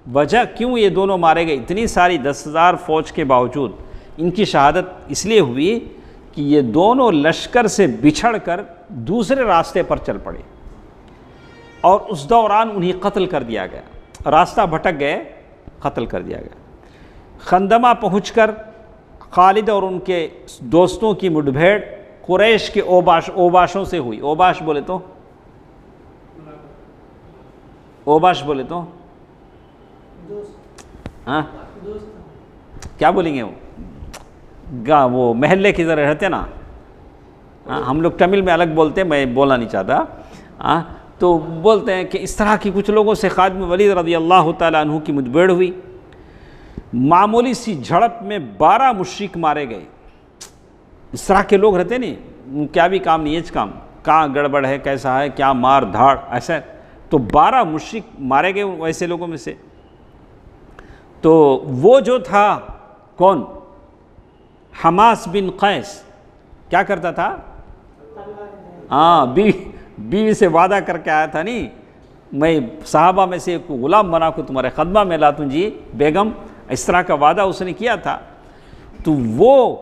وجہ کیوں یہ دونوں مارے گئے؟ اتنی ساری 10,000 فوج کے باوجود ان کی شہادت اس لیے ہوئی کہ یہ دونوں لشکر سے بچھڑ کر دوسرے راستے پر چل پڑے اور اس دوران انہیں قتل کر دیا گیا۔ راستہ بھٹک گئے، قتل کر دیا گیا۔ خندمہ پہنچ کر خالد اور ان کے دوستوں کی مٹبھیڑ قریش کے اوباشوں سے ہوئی۔ اوباش بولے تو کیا بولیں گے؟ وہ محلے کی طرح رہتے نا، ہم لوگ تمل میں الگ بولتے ہیں، میں بولنا نہیں چاہتا، تو بولتے ہیں کہ اس طرح کی کچھ لوگوں سے خالد بن ولید رضی اللہ تعالیٰ عنہ کی مٹبھیڑ ہوئی۔ معمولی سی جھڑپ میں 12 مشرک مارے گئے۔ اس طرح کے لوگ رہتے نہیں، کیا بھی کام نہیں ہے، کہاں گڑبڑ ہے، کیسا ہے، کیا مار دھاڑ ایسا، تو 12 مشرک مارے گئے ویسے لوگوں میں سے۔ تو وہ جو تھا کون؟ حماس بن قیس، کیا کرتا تھا؟ بیوی سے وعدہ کر کے آیا تھا، نہیں میں صحابہ میں سے ایک غلام بنا کو تمہارے خدمہ میں لاتوں جی بیگم، اس طرح کا وعدہ اس نے کیا تھا۔ تو وہ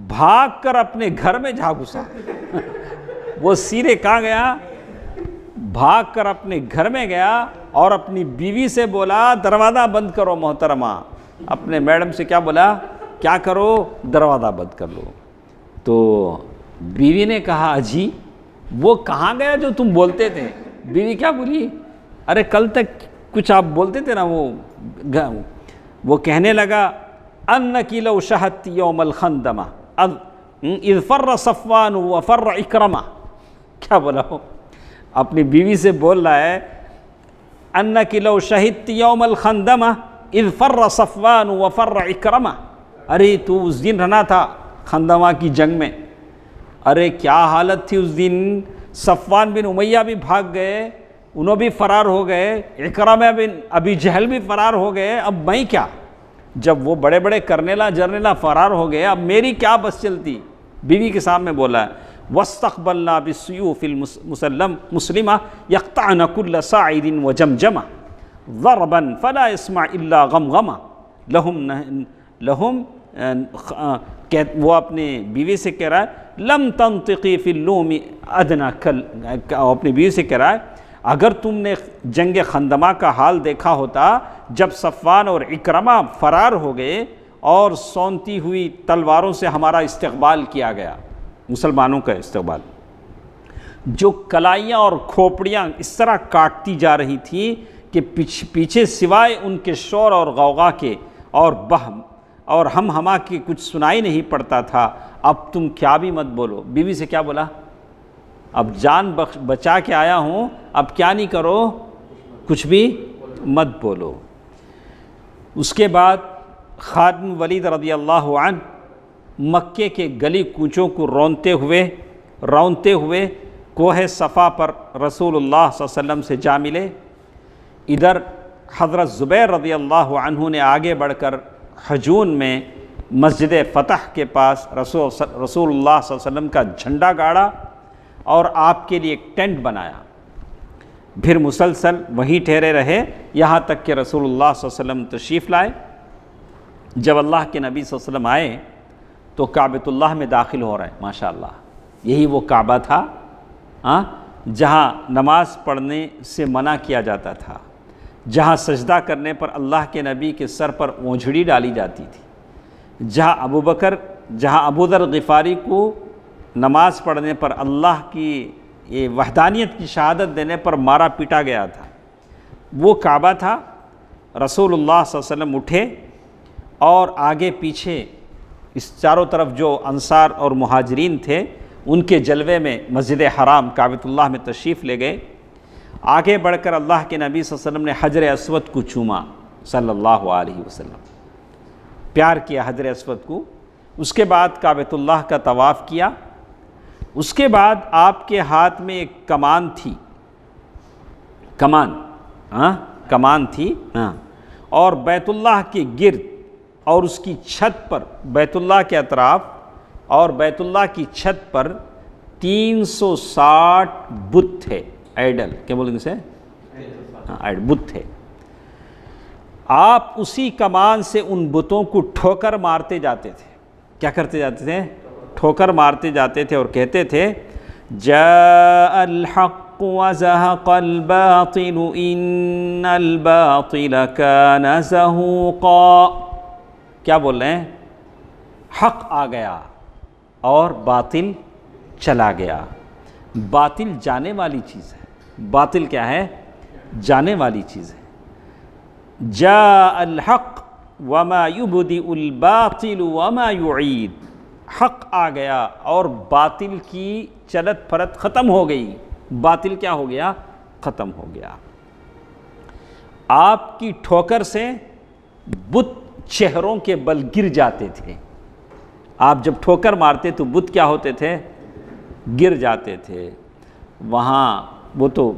بھاگ کر اپنے گھر میں جا گھسا۔ وہ سیدھے کہاں گیا؟ بھاگ کر اپنے گھر میں گیا اور اپنی بیوی سے بولا دروازہ بند کرو محترمہ۔ اپنے میڈم سے کیا بولا؟ کیا کرو؟ دروازہ بند کر لو۔ تو بیوی نے کہا اجی وہ کہاں گیا جو تم بولتے تھے؟ بیوی کیا بولی؟ ارے کل تک کچھ آپ بولتے تھے نا، وہ کہنے لگا انکی لو شہدت یوم الخندمہ اذ فر صفوان وفر اکرمہ۔ کیا بولا ہو؟ اپنی بیوی سے بول رہا ہے انکی لو شہدت یوم الخندمہ اذ فر صفوان وفر اکرمہ۔ ارے تو اس دن رہنا تھا خندمہ کی جنگ میں، ارے کیا حالت تھی اس دن، صفوان بن امیہ بھی بھاگ گئے، انہوں بھی فرار ہو گئے، اکرمہ بن ابی جہل بھی فرار ہو گئے، اب میں کیا؟ جب وہ بڑے بڑے کرنیلا جرنیلا فرار ہو گئے، اب میری کیا بس چلتی؟ بیوی کے سامنے بولا ہے وَاسْتَقْبَلْنَا بِالسُّيُوفِ الْمُسْلِمَةِ يَقْطَعْنَ كُلَّ صَاعِدٍ وَجَمْجَمَةٍ ضَرْبًا فَلَا يَسْمَعْ إِلَّا غَمْغَمَةً لَهُمْ وہ اپنے بیوی سے کہہ رہا ہے لم تنطقی فی اللوم ادنا کل، اپنی بیوی سے کہہ رہا ہے اگر تم نے جنگ خندمہ کا حال دیکھا ہوتا جب صفوان اور اکرمہ فرار ہو گئے اور سونتی ہوئی تلواروں سے ہمارا استقبال کیا گیا، مسلمانوں کا استقبال، جو کلائیاں اور کھوپڑیاں اس طرح کاٹتی جا رہی تھیں کہ پیچھے سوائے ان کے شور اور غوغا کے اور ہم کے کچھ سنائی نہیں پڑتا تھا، اب تم کیا بھی مت بولو۔ بیوی سے کیا بولا؟ اب جان بچا کے آیا ہوں، اب کیا نہیں کرو، کچھ بھی مت بولو۔ اس کے بعد خالد بن ولید رضی اللہ عنہ مکے کے گلی کوچوں کو رونتے ہوئے کوہ صفا پر رسول اللہ صلی اللہ علیہ وسلم سے جا ملے، ادھر حضرت زبیر رضی اللہ عنہ نے آگے بڑھ کر حجون میں مسجد فتح کے پاس رسول اللہ صلی اللہ علیہ وسلم کا جھنڈا گاڑا اور آپ کے لیے ایک ٹینٹ بنایا، پھر مسلسل وہیں ٹھہرے رہے یہاں تک کہ رسول اللہ صلی اللہ علیہ وسلم تشریف لائے۔ جب اللہ کے نبی صلی اللہ علیہ وسلم آئے تو کعبۃ اللہ میں داخل ہو رہے ہیں، ماشاءاللہ یہی وہ کعبہ تھا جہاں نماز پڑھنے سے منع کیا جاتا تھا، جہاں سجدہ کرنے پر اللہ کے نبی کے سر پر اونجھڑی ڈالی جاتی تھی، جہاں ابو ذر غفاری کو نماز پڑھنے پر اللہ کی یہ وحدانیت کی شہادت دینے پر مارا پیٹا گیا تھا، وہ کعبہ تھا۔ رسول اللہ صلی اللہ علیہ وسلم اٹھے اور آگے پیچھے اس چاروں طرف جو انصار اور مہاجرین تھے ان کے جلوے میں مسجد حرام کعبۃ اللہ میں تشریف لے گئے۔ آگے بڑھ کر اللہ کے نبی صلی اللہ علیہ وسلم نے حجر اسود کو چوما صلی اللہ علیہ وسلم، پیار کیا حجر اسود کو۔ اس کے بعد کعبۃ اللہ کا طواف کیا۔ اس کے بعد آپ کے ہاتھ میں ایک کمان تھی، کمان تھی اور بیت اللہ کے گرد اور اس کی چھت پر، بیت اللہ کے اطراف اور بیت اللہ کی چھت پر 360 بت تھے، آئیڈل کیا بولیں گے اسے؟ بت تھے۔ آپ اسی کمان سے ان بتوں کو ٹھوکر مارتے جاتے تھے۔ کیا کرتے جاتے تھے؟ ٹھوکر مارتے جاتے تھے اور کہتے تھے جاء الحق وزهق الباطل ان الباطل كان زهوقا۔ کیا بول رہے ہیں؟ حق آ گیا اور باطل چلا گیا۔ باطل جانے والی چیز ہے، باطل کیا ہے؟ جانے والی چیز ہے۔ جاء الحق وما يبدئ الباطل وما يعيد، حق آ گیا اور باطل کی چلت پھرت ختم ہو گئی۔ باطل کیا ہو گیا؟ ختم ہو گیا۔ آپ کی ٹھوکر سے بت چہروں کے بل گر جاتے تھے۔ آپ جب ٹھوکر مارتے تو بت کیا ہوتے تھے؟ گر جاتے تھے۔ وہاں وہ تو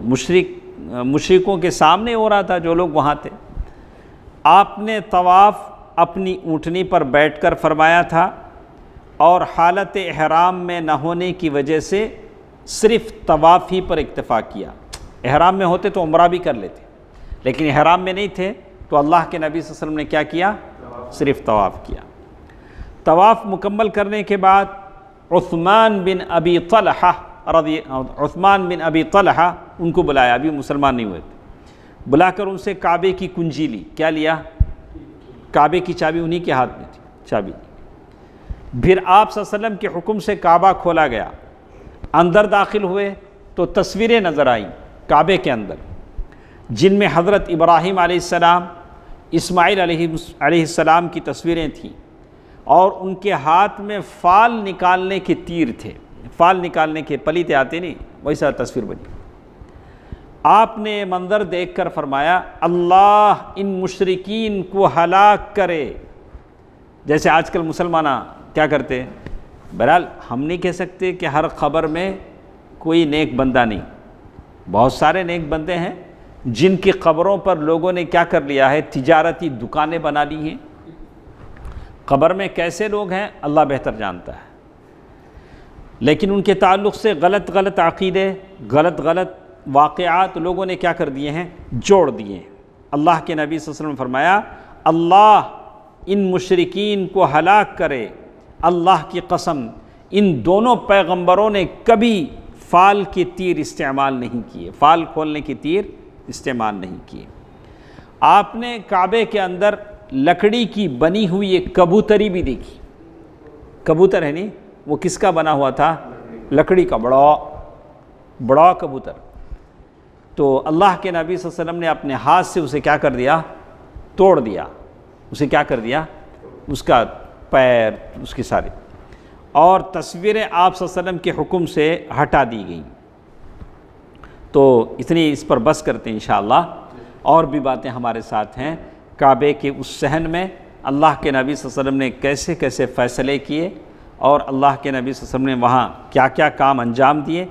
مشرکوں کے سامنے ہو رہا تھا جو لوگ وہاں تھے۔ آپ نے طواف اپنی اونٹنی پر بیٹھ کر فرمایا تھا اور حالت احرام میں نہ ہونے کی وجہ سے صرف طواف ہی پر اکتفا کیا۔ احرام میں ہوتے تو عمرہ بھی کر لیتے، لیکن احرام میں نہیں تھے تو اللہ کے نبی صلی اللہ علیہ وسلم نے کیا کیا؟ صرف طواف کیا۔ طواف مکمل کرنے کے بعد عثمان بن ابی طلحہ ان کو بلایا، ابھی مسلمان نہیں ہوئے تھے، بلا کر ان سے کعبے کی کنجی لی۔ کیا لیا؟ کعبے کی چابی انہی کے ہاتھ میں تھی، چابی۔ پھر آپ صلی اللہ علیہ وسلم کے حکم سے کعبہ کھولا گیا، اندر داخل ہوئے تو تصویریں نظر آئیں کعبے کے اندر، جن میں حضرت ابراہیم علیہ السلام، اسماعیل علیہ السلام کی تصویریں تھیں اور ان کے ہاتھ میں فال نکالنے کے تیر تھے، فال نکالنے کے پلیتے آتے نہیں، ویسا تصویر بنی۔ آپ نے منظر دیکھ کر فرمایا اللہ ان مشرکین کو ہلاک کرے۔ جیسے آج کل مسلمان کیا کرتے؟ بہرحال ہم نہیں کہہ سکتے کہ ہر خبر میں کوئی نیک بندہ نہیں، بہت سارے نیک بندے ہیں جن کی قبروں پر لوگوں نے کیا کر لیا ہے؟ تجارتی دکانیں بنا لی ہیں۔ قبر میں کیسے لوگ ہیں اللہ بہتر جانتا ہے، لیکن ان کے تعلق سے غلط عقیدے، غلط واقعات لوگوں نے کیا کر دیے ہیں؟ جوڑ دیے ہیں۔ اللہ کے نبی صلی اللہ علیہ وسلم نے فرمایا اللہ ان مشرکین کو ہلاک کرے، اللہ کی قسم ان دونوں پیغمبروں نے کبھی فال کے تیر استعمال نہیں کیے، فال کھولنے کے تیر استعمال نہیں کیے۔ آپ نے کعبے کے اندر لکڑی کی بنی ہوئی ایک کبوتری بھی دیکھی۔ کبوتر ہے نہیں، وہ کس کا بنا ہوا تھا؟ لکڑی کا بڑا کبوتر۔ تو اللہ کے نبی صلی اللہ علیہ وسلم نے اپنے ہاتھ سے اسے کیا کر دیا؟ توڑ دیا۔ اسے کیا کر دیا؟ اس کا پیر، اس کی ساری، اور تصویریں آپ صلی اللہ علیہ وسلم کے حکم سے ہٹا دی گئیں۔ تو اتنی اس پر بس کرتے ہیں انشاءاللہ، اور بھی باتیں ہمارے ساتھ ہیں۔ کعبے کے اس صحن میں اللہ کے نبی صلی اللہ علیہ وسلم نے کیسے کیسے فیصلے کیے اور اللہ کے نبی صلی اللہ علیہ وسلم نے وہاں کیا کیا کام انجام دیے،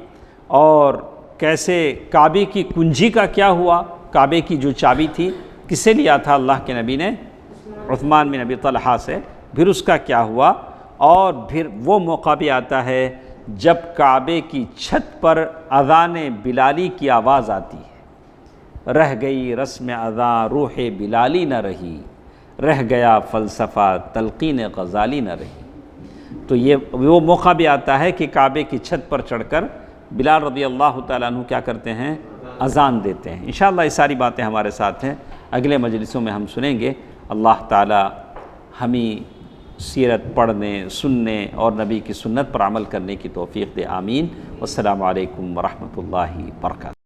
اور کیسے کعبے کی کنجی کا کیا ہوا، کعبے کی جو چابی تھی کس سے لیا تھا اللہ کے نبی نے؟ عثمان بن ابی طلحہ سے، پھر اس کا کیا ہوا، اور پھر وہ موقع بھی آتا ہے جب کعبے کی چھت پر اذان بلالی کی آواز آتی ہے، رہ گئی رسم اذاں روح بلالی نہ رہی، رہ گیا فلسفہ تلقین غزالی نہ رہی۔ تو یہ وہ موقع بھی آتا ہے کہ کعبے کی چھت پر چڑھ کر بلال رضی اللہ تعالیٰ عنہ کیا کرتے ہیں؟ اذان دیتے ہیں۔ انشاءاللہ یہ ساری باتیں ہمارے ساتھ ہیں، اگلے مجلسوں میں ہم سنیں گے۔ اللہ تعالیٰ ہمیں سیرت پڑھنے، سننے اور نبی کی سنت پر عمل کرنے کی توفیق دے، آمین۔ والسلام علیکم ورحمۃ اللہ وبرکاتہ۔